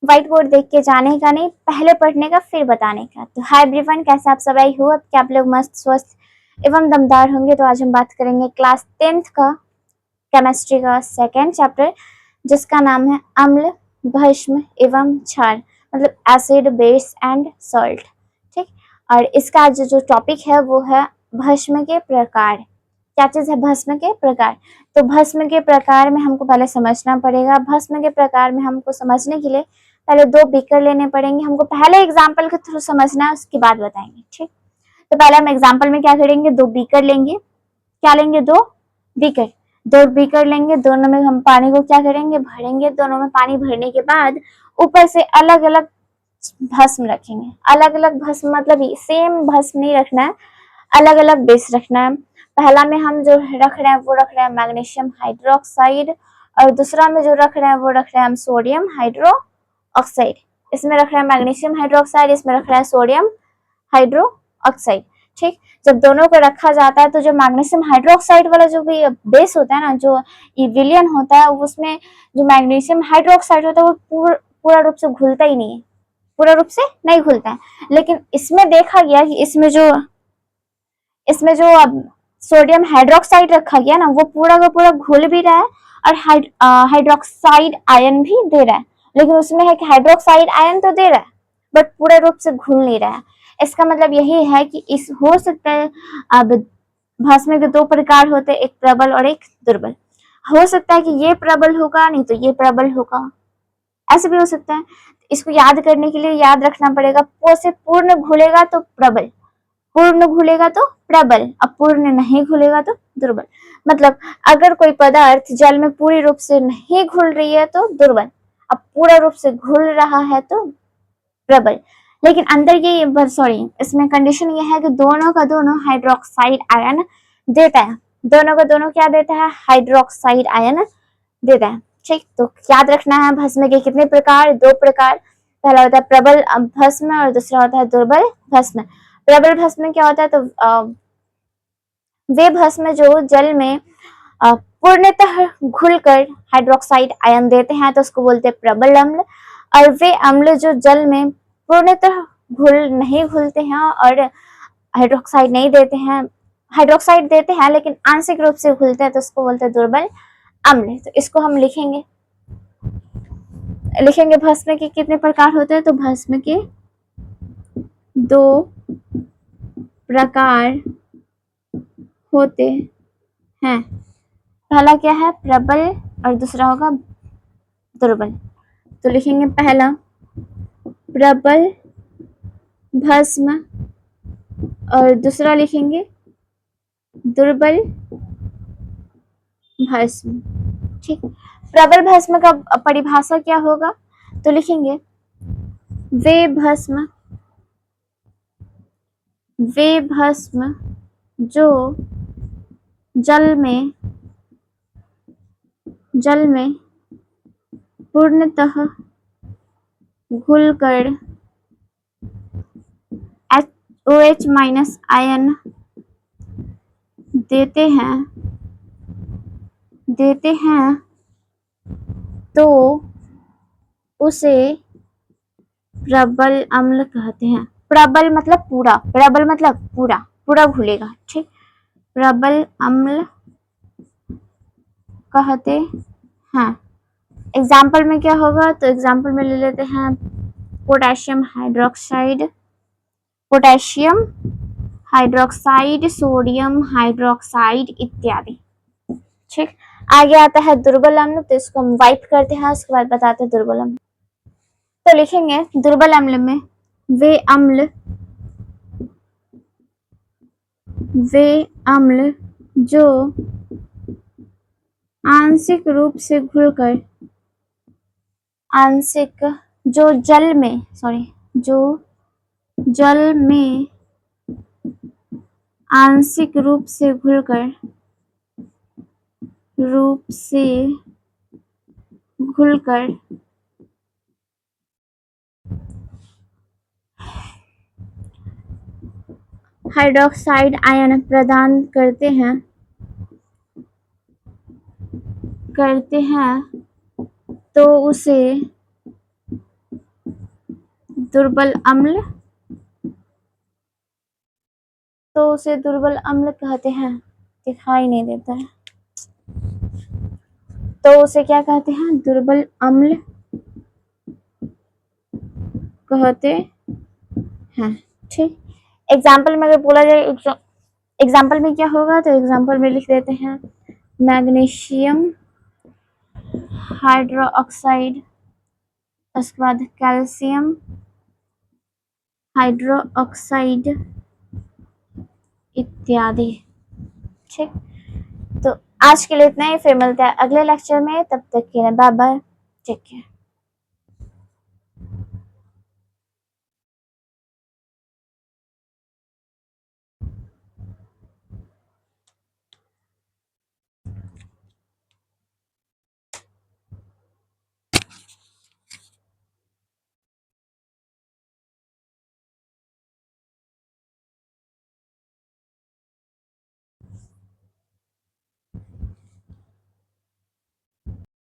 White board देख के जाने का नहीं, पहले पढ़ने का फिर बताने का। तो हाय एवरीवन, कैसे आप सब? आई हो कि आप लोग मस्त स्वस्थ एवं दमदार होंगे। तो आज हम बात करेंगे क्लास 10th का केमिस्ट्री का सेकेंड चैप्टर, जिसका नाम है अम्ल, भस्म एवं क्षार, मतलब एसिड, बेस एंड सॉल्ट। ठीक। और इसका आज जो टॉपिक है वो है भस्म के प्रकार। क्या चीज है? भस्म के प्रकार। तो भस्म के प्रकार में हमको पहले समझना पड़ेगा। भस्म के प्रकार में हमको समझने के लिए पहले दो बीकर लेने पड़ेंगे। हमको पहले एग्जाम्पल के थ्रू समझना है, उसके बाद बताएंगे। ठीक। तो पहले हम एग्जाम्पल में क्या करेंगे, दो बीकर लेंगे। क्या लेंगे? दो बीकर। दो बीकर लेंगे, दोनों में हम पानी को क्या करेंगे? भरेंगे। दोनों में पानी भरने के बाद ऊपर से अलग अलग भस्म रखेंगे। अलग अलग भस्म मतलब सेम भस्म नहीं रखना है, अलग अलग बेस रखना है। पहला में हम जो रख रहे हैं वो रख रहे हैं मैग्नीशियम हाइड्रोक्साइड, और दूसरा में जो रख रहे हैं वो रख रहे हैं हम सोडियम हाइड्रो ऑक्साइड। इसमें रख रहे हैं मैग्नीशियम हाइड्रोक्साइड, इसमें रख रहे हैं सोडियम हाइड्रो ऑक्साइड। ठीक। जब दोनों को रखा जाता है तो जो मैग्नीशियम हाइड्रोक्साइड वाला जो भी बेस होता है ना, जो विलियन होता है, उसमें जो मैग्नीशियम हाइड्रोक्साइड होता है वो पूरा रूप से घुलता ही नहीं है, पूरा रूप से नहीं घुलता है। लेकिन इसमें देखा गया कि इसमें जो अब सोडियम हाइड्रोक्साइड रखा गया ना, वो पूरा का पूरा घुल भी रहा है और हाइड्रोक्साइड आयन भी दे रहा है। लेकिन उसमें है कि हाइड्रोक्साइड आयन तो दे रहा है बट पूरे रूप से घुल नहीं रहा है। इसका मतलब यही है कि इस हो सकता है अब भस्म के दो प्रकार होते हैं, एक प्रबल और एक दुर्बल। हो सकता है कि ये प्रबल होगा, नहीं तो ये प्रबल होगा, ऐसे भी हो सकता है। इसको याद करने के लिए याद रखना पड़ेगा, से पूर्ण घुलेगा तो प्रबल, पूर्ण घुलेगा तो प्रबल, अब पूर्ण नहीं घुलेगा तो दुर्बल। मतलब अगर कोई पदार्थ जल में पूरी रूप से नहीं घुल रही है तो दुर्बल, अब पूरा रूप से घुल रहा है तो प्रबल। लेकिन अंदर ये सॉरी, इसमें कंडीशन ये है कि दोनों का दोनों हाइड्रोक्साइड आयन देता है। दोनों का दोनों क्या देता है? हाइड्रोक्साइड आयन देता है। ठीक। तो याद रखना है भस्म के कितने प्रकार? दो प्रकार। पहला होता है प्रबल भस्म और दूसरा होता है दुर्बल भस्म। प्रबल भस्म क्या होता है? तो वे भस्म जो जल में पूर्णतः घुलकर हाइड्रोक्साइड आयन देते हैं तो उसको बोलते हैं प्रबल अम्ल। और वे अम्ल जो जल में पूर्णतः नहीं घुलते हैं और हाइड्रोक्साइड नहीं देते हैं, हाइड्रोक्साइड देते हैं लेकिन आंशिक रूप से घुलते हैं, तो उसको बोलते हैं दुर्बल अम्ल। तो इसको हम लिखेंगे भस्म के कितने प्रकार होते हैं? तो भस्म के दो प्रकार होते हैं। पहला क्या है? प्रबल, और दूसरा होगा दुर्बल। तो लिखेंगे पहला प्रबल भस्म और दूसरा लिखेंगे दुर्बल भस्म। ठीक। प्रबल भस्म का परिभाषा क्या होगा? तो लिखेंगे वे भस्म जो जल में पूर्णतः घुलकर OH माइनस आयन देते हैं तो उसे प्रबल अम्ल कहते हैं। प्रबल मतलब पूरा, प्रबल मतलब पूरा पूरा घुलेगा। ठीक। प्रबल अम्ल कहते हैं। एग्जाम्पल में क्या होगा? तो एग्जाम्पल में ले लेते हैं पोटेशियम हाइड्रोक्साइड, सोडियम हाइड्रोक्साइड इत्यादि। ठीक। आगे आता है दुर्बल अम्ल, तो इसको हम वाइप करते हैं, उसके बाद बताते हैं दुर्बल अम्ल। तो लिखेंगे दुर्बल अम्ल में वे अम्ल जो आंशिक रूप से घुलकर जो जल में आंशिक रूप से घुलकर हाइड्रोक्साइड आयन प्रदान करते हैं तो उसे दुर्बल अम्ल, तो उसे दुर्बल अम्ल कहते हैं। दिखाई नहीं देता है, तो उसे क्या कहते हैं? दुर्बल अम्ल कहते हैं। ठीक, एग्जाम्पल में अगर बोला जाए, एग्जाम्पल में क्या होगा, तो एग्जाम्पल में लिख देते हैं मैग्नीशियम हाइड्रोक्साइड, उसके बाद कैल्शियम हाइड्रोक्साइड इत्यादि। ठीक, तो आज के लिए इतना ही, फिर मिलते हैं अगले लेक्चर में, तब तक के लिए बाय बाय, टेक केयर।